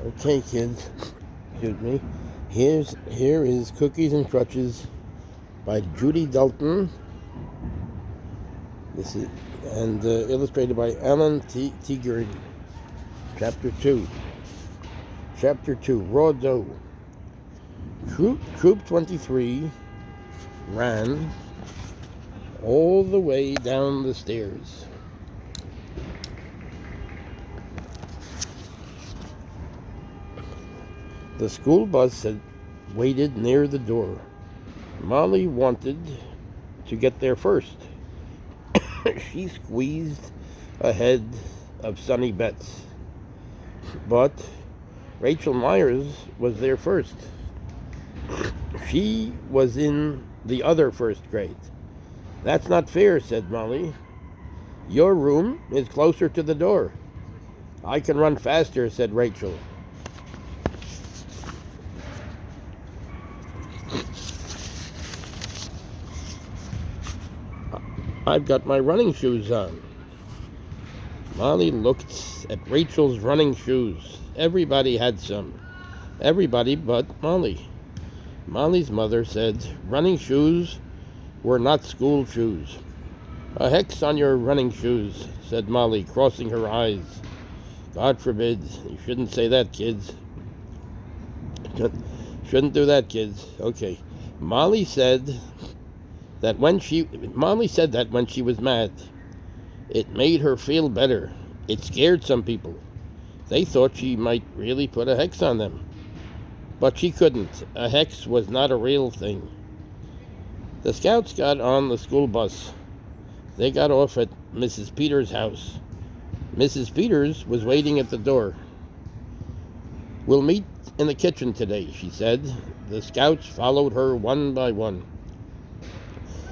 Okay, kids, excuse me. Here is Cookies and Crutches by Judy Delton. This is illustrated by Alan Tiegreen. Chapter 2. Chapter 2. Raw Dough. Troop 23 ran all the way down the stairs. The school bus had waited near the door. Molly wanted to get there first. She squeezed ahead of Sonny Betts. But Rachel Myers was there first. She was in the other first grade. "That's not fair," said Molly. "Your room is closer to the door." "I can run faster," said Rachel. "I've got my running shoes on." Molly looked at Rachel's running shoes. Everybody had some. Everybody but Molly. Molly's mother said running shoes were not school shoes. "A hex on your running shoes," said Molly, crossing her eyes. "God forbid. You shouldn't say that, kids. Shouldn't do that, kids." Okay. Molly said that when she was mad. It made her feel better. It scared some people. They thought she might really put a hex on them. But she couldn't. A hex was not a real thing. The Scouts got on the school bus. They got off at Mrs. Peters' house. Mrs. Peters was waiting at the door. "We'll meet in the kitchen today," she said. The Scouts followed her one by one.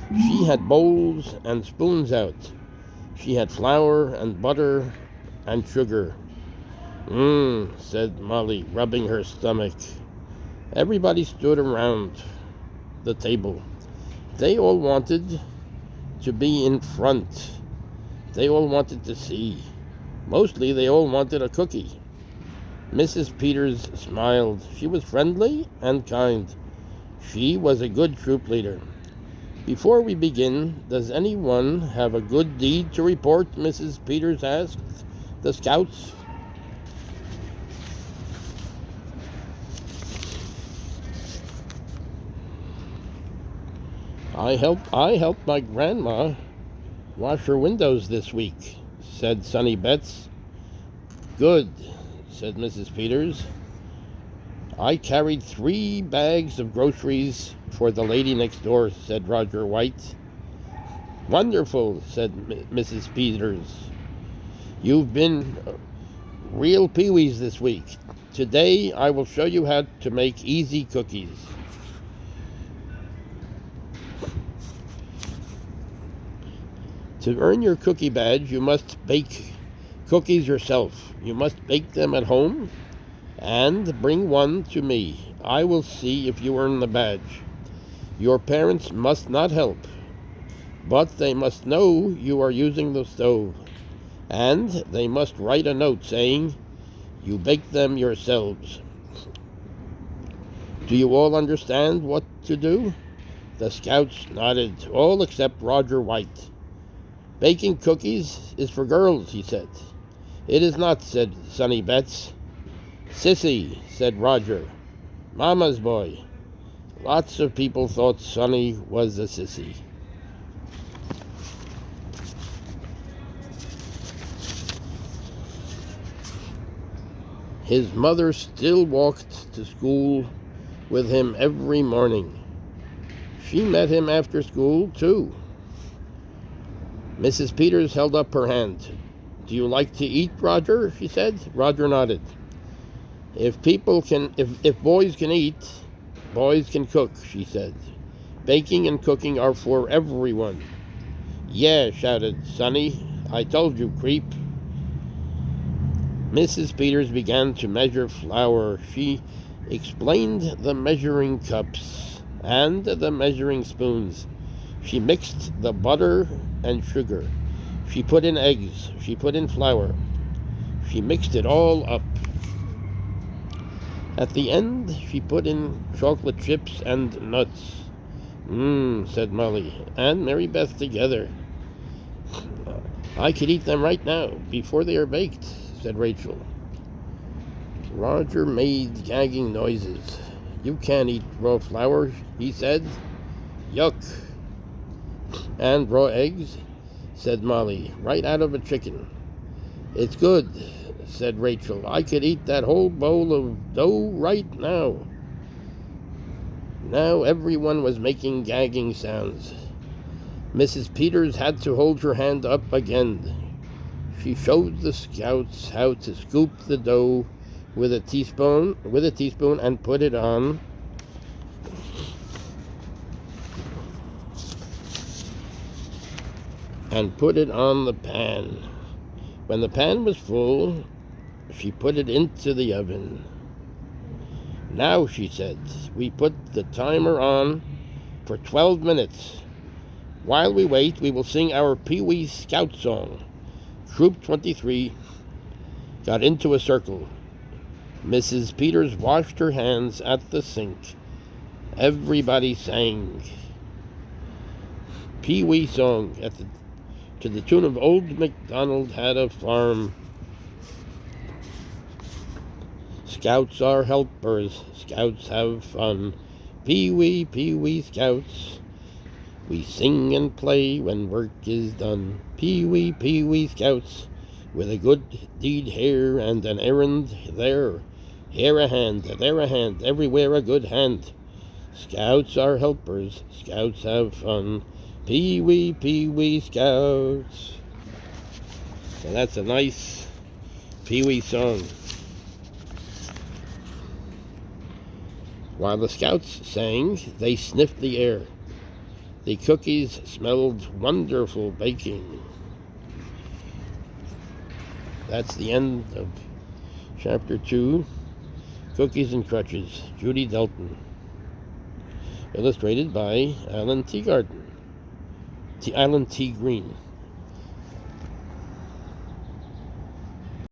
She had bowls and spoons out. She had flour and butter and sugar. Said Molly, rubbing her stomach. Everybody stood around the table. They all wanted to be in front. They all wanted to see. Mostly they all wanted a cookie. Mrs. Peters smiled. She was friendly and kind. She was a good troop leader. "Before we begin, does anyone have a good deed to report?" Mrs. Peters asked the Scouts. I helped my grandma wash her windows this week," said Sonny Betts. "Good," said Mrs. Peters. "I carried 3 bags of groceries for the lady next door," said Roger White. "Wonderful," said Mrs. Peters. "You've been real peewees this week. Today I will show you how to make easy cookies." To earn your cookie badge, you must bake cookies yourself. You must bake them at home and bring one to me. I will see if you earn the badge. Your parents must not help, but they must know you are using the stove, and they must write a note saying you baked them yourselves. Do you all understand what to do?" The Scouts nodded, all except Roger White. "Baking cookies is for girls," he said. "It is not," said Sonny Betts. "Sissy," said Roger. "Mama's boy." Lots of people thought Sonny was a sissy. His mother still walked to school with him every morning. She met him after school, too. Mrs. Peters held up her hand. "Do you like to eat, Roger?" she said. Roger nodded. If boys can eat, boys can cook," she said. "Baking and cooking are for everyone." "Yeah," shouted Sonny. "I told you, creep." Mrs. Peters began to measure flour. She explained the measuring cups and the measuring spoons. She mixed the butter and sugar. She put in eggs. She put in flour. She mixed it all up. At the end, she put in chocolate chips and nuts. Said Molly and Mary Beth together. I could eat them right now, before they are baked, said Rachel. Roger made gagging noises. You can't eat raw flour, he said. Yuck. And raw eggs, said Molly, right out of a chicken. It's good, said Rachel. I could eat that whole bowl of dough right now. Now everyone was making gagging sounds. Mrs. Peters had to hold her hand up again. She showed the scouts how to scoop the dough with a teaspoon and put it on the pan. When the pan was full, she put it into the oven. Now, she said, we put the timer on for 12 minutes. While we wait, we will sing our Pee-wee Scout song. Troop 23 got into a circle. Mrs. Peters washed her hands at the sink. Everybody sang Pee-wee song to the tune of Old MacDonald Had a Farm. Scouts are helpers, scouts have fun. Pee-wee, Pee-wee Scouts. We sing and play when work is done. Pee-wee, Pee-wee Scouts. With a good deed here and an errand there. Here a hand, there a hand, everywhere a good hand. Scouts are helpers, scouts have fun. Pee-wee, Pee-wee Scouts. So that's a nice Pee-wee song. While the scouts sang, they sniffed the air. The cookies smelled wonderful baking. That's the end of Chapter 2, Cookies and Crutches, Judy Delton. Illustrated by Alan Tiegreen.